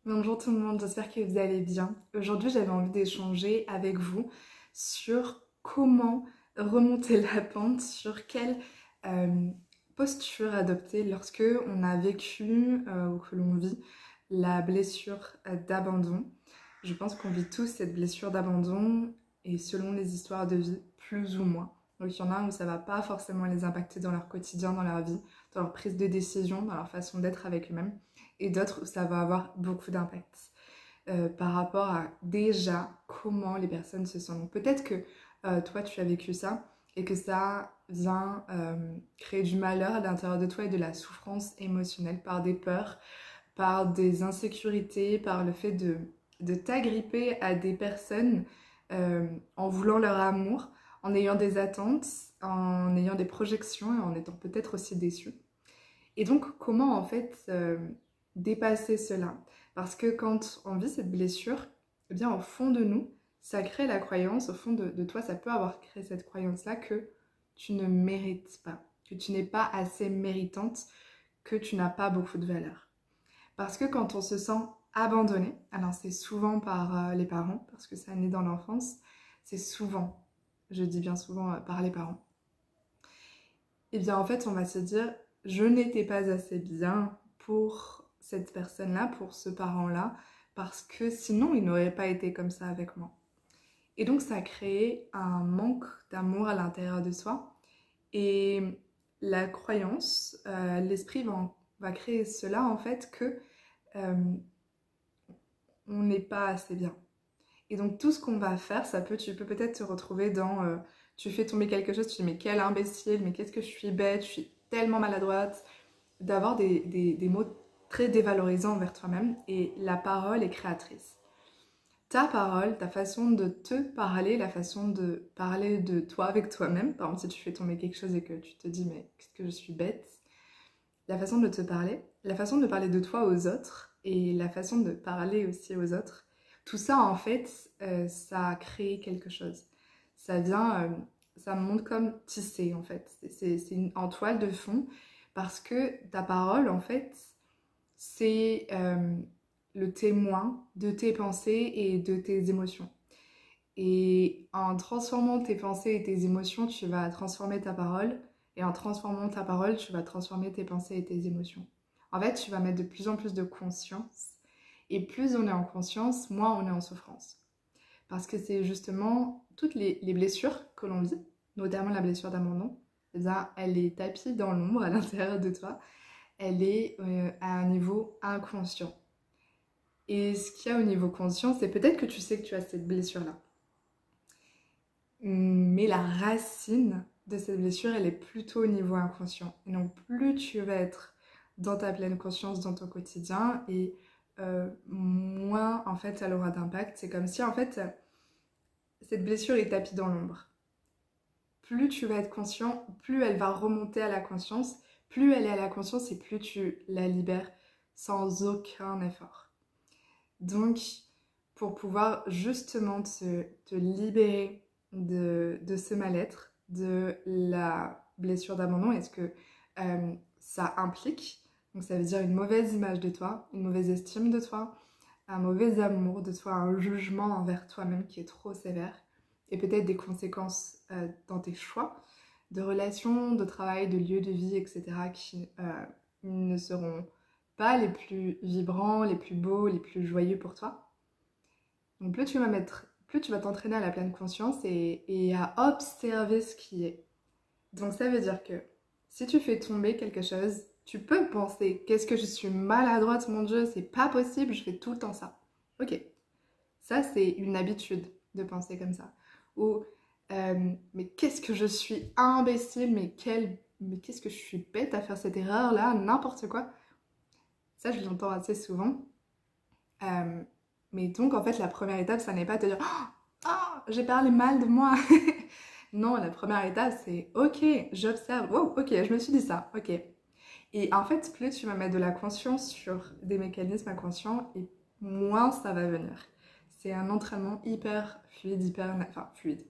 Bonjour tout le monde, j'espère que vous allez bien. Aujourd'hui, j'avais envie d'échanger avec vous sur comment remonter la pente, sur quelle euh, posture adopter lorsque on a vécu ou que l'on vit la blessure d'abandon. Je pense qu'on vit tous cette blessure d'abandon et selon les histoires de vie, plus ou moins. Donc il y en a où ça va pas forcément les impacter dans leur quotidien, dans leur vie, dans leur prise de décision, dans leur façon d'être avec eux-mêmes, et d'autres où ça va avoir beaucoup d'impact par rapport à déjà comment les personnes se sentent. Donc peut-être que toi tu as vécu ça et que ça vient créer du malheur à l'intérieur de toi et de la souffrance émotionnelle par des peurs, par des insécurités, par le fait de t'agripper à des personnes en voulant leur amour, en ayant des attentes, en ayant des projections et en étant peut-être aussi déçu. Et donc, comment en fait dépasser cela? Parce que quand on vit cette blessure, eh bien au fond de nous, ça crée la croyance, au fond de toi, ça peut avoir créé cette croyance-là que tu ne mérites pas, que tu n'es pas assez méritante, que tu n'as pas beaucoup de valeur. Parce que quand on se sent abandonné, alors c'est souvent par les parents, parce que ça naît dans l'enfance, c'est souvent, je dis bien souvent par les parents, et bien en fait on va se dire, je n'étais pas assez bien pour cette personne-là, pour ce parent-là, parce que sinon il n'aurait pas été comme ça avec moi. Et donc ça crée un manque d'amour à l'intérieur de soi, et la croyance, l'esprit va créer cela en fait que euh, on n'est pas assez bien. Et donc tout ce qu'on va faire, tu peux peut-être te retrouver dans, tu fais tomber quelque chose, tu te dis mais quel imbécile, mais qu'est-ce que je suis bête, je suis tellement maladroite, d'avoir des mots très dévalorisants envers toi-même, et la parole est créatrice. Ta parole, ta façon de te parler, la façon de parler de toi avec toi-même, par exemple si tu fais tomber quelque chose et que tu te dis mais qu'est-ce que je suis bête, la façon de te parler, la façon de parler de toi aux autres et la façon de parler aussi aux autres, tout ça en fait, ça a créé quelque chose. Ça vient, ça monte comme tissé en fait. C'est en toile de fond parce que ta parole en fait, c'est le témoin de tes pensées et de tes émotions. Et en transformant tes pensées et tes émotions, tu vas transformer ta parole. Et en transformant ta parole, tu vas transformer tes pensées et tes émotions. En fait, tu vas mettre de plus en plus de conscience. Et plus on est en conscience, moins on est en souffrance. Parce que c'est justement toutes les blessures que l'on vit, notamment la blessure d'abandon, eh bien, elle est tapie dans l'ombre à l'intérieur de toi. Elle est à un niveau inconscient. Et ce qu'il y a au niveau conscient, c'est peut-être que tu sais que tu as cette blessure-là. Mais la racine de cette blessure, elle est plutôt au niveau inconscient. Et donc, plus tu vas être dans ta pleine conscience dans ton quotidien, et moins, en fait, elle aura d'impact. C'est comme si, en fait, cette blessure est tapie dans l'ombre. Plus tu vas être conscient, plus elle va remonter à la conscience. Plus elle est à la conscience et plus tu la libères sans aucun effort. Donc, pour pouvoir justement te libérer de ce mal-être, de la blessure d'abandon, est-ce que ça implique, donc ça veut dire une mauvaise image de toi, une mauvaise estime de toi, un mauvais amour de toi, un jugement envers toi-même qui est trop sévère, et peut-être des conséquences dans tes choix de relations, de travail, de lieux de vie, etc., qui ne seront pas les plus vibrants, les plus beaux, les plus joyeux pour toi. Donc plus tu vas t'entraîner à la pleine conscience et à observer ce qui est. Donc ça veut dire que si tu fais tomber quelque chose, tu peux penser qu'est-ce que je suis maladroite, mon Dieu, c'est pas possible, je fais tout le temps ça. Ok, ça c'est une habitude de penser comme ça. Ou mais qu'est-ce que je suis imbécile, mais qu'est-ce que je suis bête à faire cette erreur là, n'importe quoi. Ça je l'entends assez souvent. Mais donc en fait la première étape ça n'est pas de te dire oh, j'ai parlé mal de moi. Non, la première étape c'est ok, j'observe, wow, ok, je me suis dit ça, ok. Et en fait plus tu vas mettre de la conscience sur des mécanismes inconscients et moins ça va venir. C'est un entraînement hyper fluide, enfin fluide.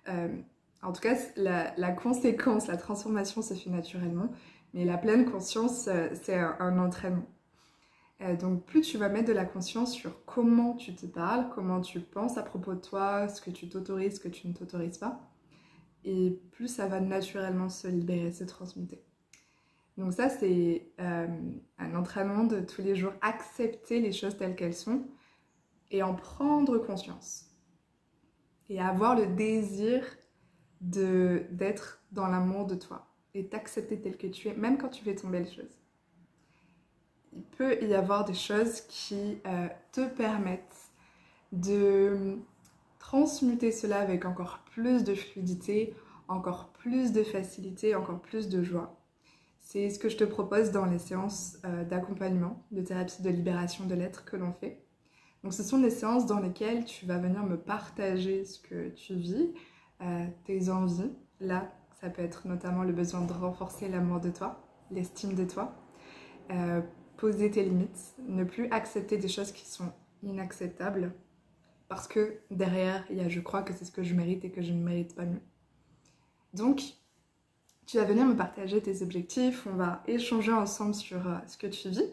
Euh, en tout cas la conséquence, la transformation se fait naturellement, mais la pleine conscience c'est un entraînement. Donc plus tu vas mettre de la conscience sur comment tu te parles, comment tu penses à propos de toi, ce que tu t'autorises, ce que tu ne t'autorises pas, et plus ça va naturellement se libérer, se transmuter. Donc ça, c'est un entraînement de tous les jours, accepter les choses telles qu'elles sont et en prendre conscience. Et avoir le désir d'être dans l'amour de toi et t'accepter tel que tu es, même quand tu fais tomber les choses. Il peut y avoir des choses qui te permettent de transmuter cela avec encore plus de fluidité, encore plus de facilité, encore plus de joie. C'est ce que je te propose dans les séances d'accompagnement, de thérapie de libération de l'être que l'on fait. Donc ce sont des séances dans lesquelles tu vas venir me partager ce que tu vis, tes envies. Là, ça peut être notamment le besoin de renforcer l'amour de toi, l'estime de toi, poser tes limites, ne plus accepter des choses qui sont inacceptables, parce que derrière, il y a je crois que c'est ce que je mérite et que je ne mérite pas mieux. Donc, tu vas venir me partager tes objectifs, on va échanger ensemble sur ce que tu vis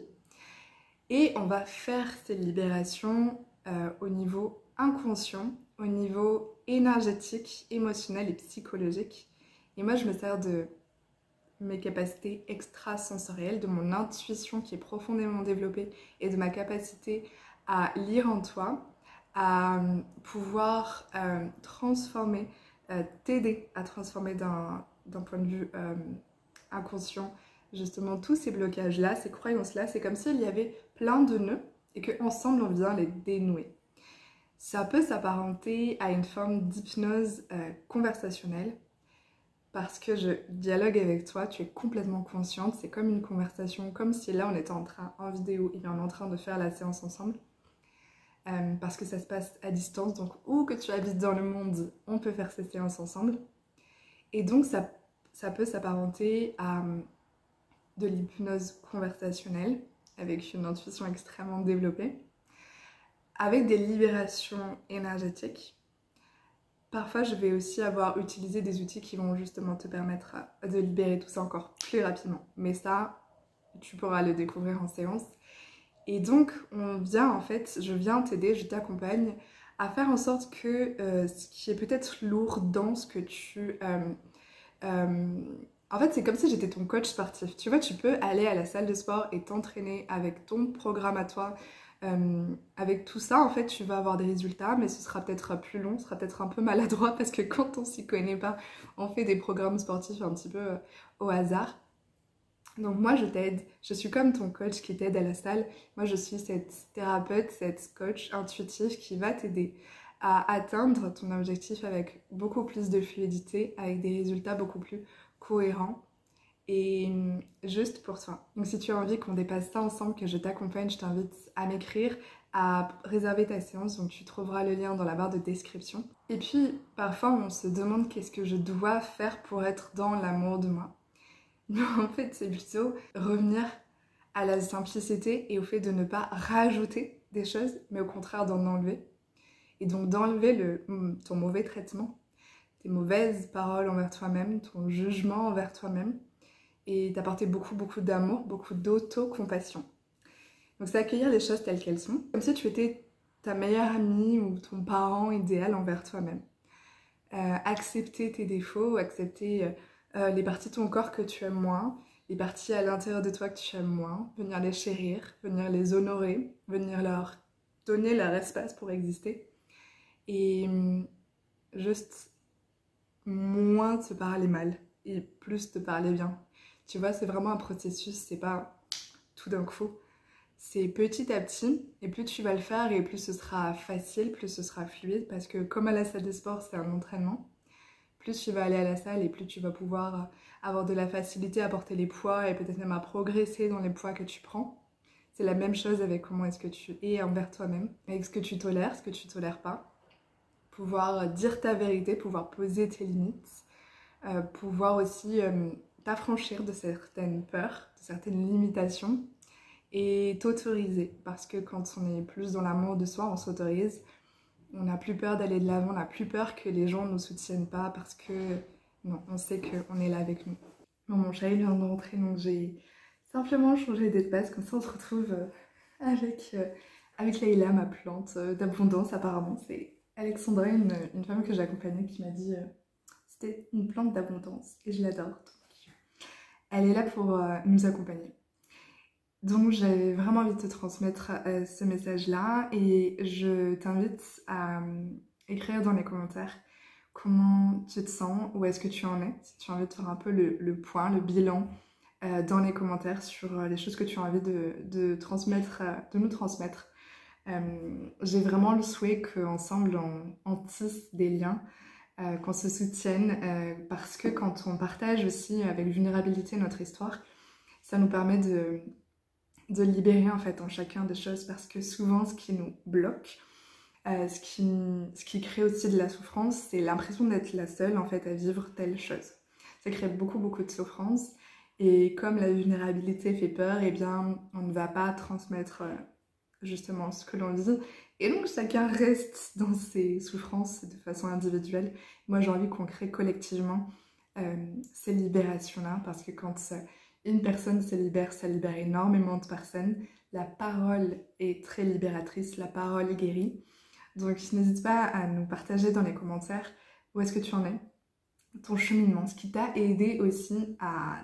et on va faire ces libérations au niveau inconscient, au niveau énergétique, émotionnel et psychologique. Et moi, je me sers de mes capacités extrasensorielles, de mon intuition qui est profondément développée et de ma capacité à lire en toi, à pouvoir transformer, t'aider à transformer d'un point de vue inconscient justement tous ces blocages-là, ces croyances-là. C'est comme s'il y avait plein de nœuds et qu'ensemble on vient les dénouer. Ça peut s'apparenter à une forme d'hypnose conversationnelle parce que je dialogue avec toi, tu es complètement consciente, c'est comme une conversation, comme si là on était en vidéo et on est en train de faire la séance ensemble. Parce que ça se passe à distance, donc où que tu habites dans le monde, on peut faire ces séances ensemble. Et donc ça peut s'apparenter à de l'hypnose conversationnelle, avec une intuition extrêmement développée, avec des libérations énergétiques. Parfois, je vais aussi avoir utilisé des outils qui vont justement te permettre de libérer tout ça encore plus rapidement. Mais ça, tu pourras le découvrir en séance. Et donc, je viens t'aider, je t'accompagne à faire en sorte que ce qui est peut-être lourd dans ce que tu... en fait, c'est comme si j'étais ton coach sportif. Tu vois, tu peux aller à la salle de sport et t'entraîner avec ton programme à toi. Avec tout ça, en fait, tu vas avoir des résultats, mais ce sera peut-être plus long, ce sera peut-être un peu maladroit parce que quand on s'y connaît pas, on fait des programmes sportifs un petit peu au hasard. Donc moi, je t'aide. Je suis comme ton coach qui t'aide à la salle. Moi, je suis cette thérapeute, cette coach intuitive qui va t'aider à atteindre ton objectif avec beaucoup plus de fluidité, avec des résultats beaucoup plus cohérents et juste pour toi. Donc si tu as envie qu'on dépasse ça ensemble, que je t'accompagne, je t'invite à m'écrire, à réserver ta séance, donc tu trouveras le lien dans la barre de description. Et puis parfois on se demande qu'est-ce que je dois faire pour être dans l'amour de moi. Mais en fait c'est plutôt revenir à la simplicité et au fait de ne pas rajouter des choses, mais au contraire d'en enlever. Et donc d'enlever ton mauvais traitement, tes mauvaises paroles envers toi-même, ton jugement envers toi-même, et t'apporter beaucoup d'amour, beaucoup d'auto-compassion. Donc c'est accueillir les choses telles qu'elles sont, comme si tu étais ta meilleure amie ou ton parent idéal envers toi-même. Accepter tes défauts, accepter les parties de ton corps que tu aimes moins, les parties à l'intérieur de toi que tu aimes moins, venir les chérir, venir les honorer, venir leur donner leur espace pour exister. Et juste moins te parler mal et plus te parler bien. Tu vois, c'est vraiment un processus, c'est pas tout d'un coup. C'est petit à petit, et plus tu vas le faire, et plus ce sera facile, plus ce sera fluide, parce que comme à la salle de sport, c'est un entraînement, plus tu vas aller à la salle, et plus tu vas pouvoir avoir de la facilité à porter les poids, et peut-être même à progresser dans les poids que tu prends. C'est la même chose avec comment est-ce que tu es envers toi-même, avec ce que tu tolères, ce que tu tolères pas. Pouvoir dire ta vérité, pouvoir poser tes limites, pouvoir aussi t'affranchir de certaines peurs, de certaines limitations et t'autoriser. Parce que quand on est plus dans l'amour de soi, on s'autorise. On n'a plus peur d'aller de l'avant, on n'a plus peur que les gens ne nous soutiennent pas parce que non, on sait qu'on est là avec nous. Bon, mon chéri vient de rentrer, donc j'ai simplement changé d'espace, comme ça on se retrouve avec Leïla, ma plante d'abondance apparemment. C'est Alexandra, une femme que j'ai accompagnée qui m'a dit c'était une plante d'abondance et je l'adore. Donc, elle est là pour nous accompagner. Donc j'avais vraiment envie de te transmettre ce message-là et je t'invite à écrire dans les commentaires comment tu te sens, où est-ce que tu en es, si tu as envie de faire un peu le point, le bilan dans les commentaires sur les choses que tu as envie de transmettre, de nous transmettre. J'ai vraiment le souhait qu'ensemble on tisse des liens, qu'on se soutienne, parce que quand on partage aussi avec vulnérabilité notre histoire, ça nous permet de libérer en fait en chacun des choses, parce que souvent ce qui nous bloque, ce qui crée aussi de la souffrance, c'est l'impression d'être la seule en fait à vivre telle chose. Ça crée beaucoup de souffrance et comme la vulnérabilité fait peur, eh bien on ne va pas transmettre justement ce que l'on vit et donc chacun reste dans ses souffrances de façon individuelle. Moi j'ai envie qu'on crée collectivement ces libérations-là, parce que quand une personne se libère, ça libère énormément de personnes. La parole est très libératrice, la parole guérit. Donc n'hésite pas à nous partager dans les commentaires où est-ce que tu en es, ton cheminement, ce qui t'a aidé aussi à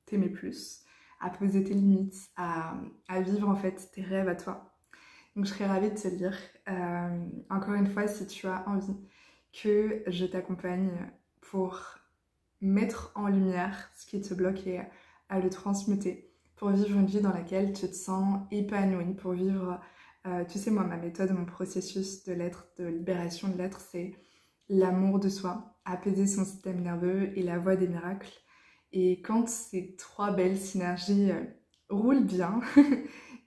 t'aimer plus, à poser tes limites, à vivre en fait tes rêves à toi. Donc je serais ravie de te lire. Encore une fois, si tu as envie que je t'accompagne pour mettre en lumière ce qui te bloque et à le transmuter, pour vivre une vie dans laquelle tu te sens épanouie, pour vivre... tu sais, moi, ma méthode, mon processus de l'être, de libération de l'être, c'est l'amour de soi, apaiser son système nerveux et la voie des miracles. Et quand ces trois belles synergies roulent bien,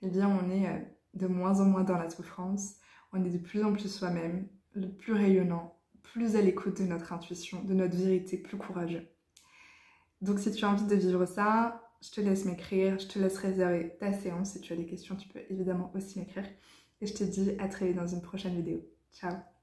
eh bien, on est de moins en moins dans la souffrance, on est de plus en plus soi-même, le plus rayonnant, plus à l'écoute de notre intuition, de notre vérité, plus courageux. Donc, si tu as envie de vivre ça, je te laisse m'écrire, je te laisse réserver ta séance. Si tu as des questions, tu peux évidemment aussi m'écrire. Et je te dis à très vite dans une prochaine vidéo. Ciao!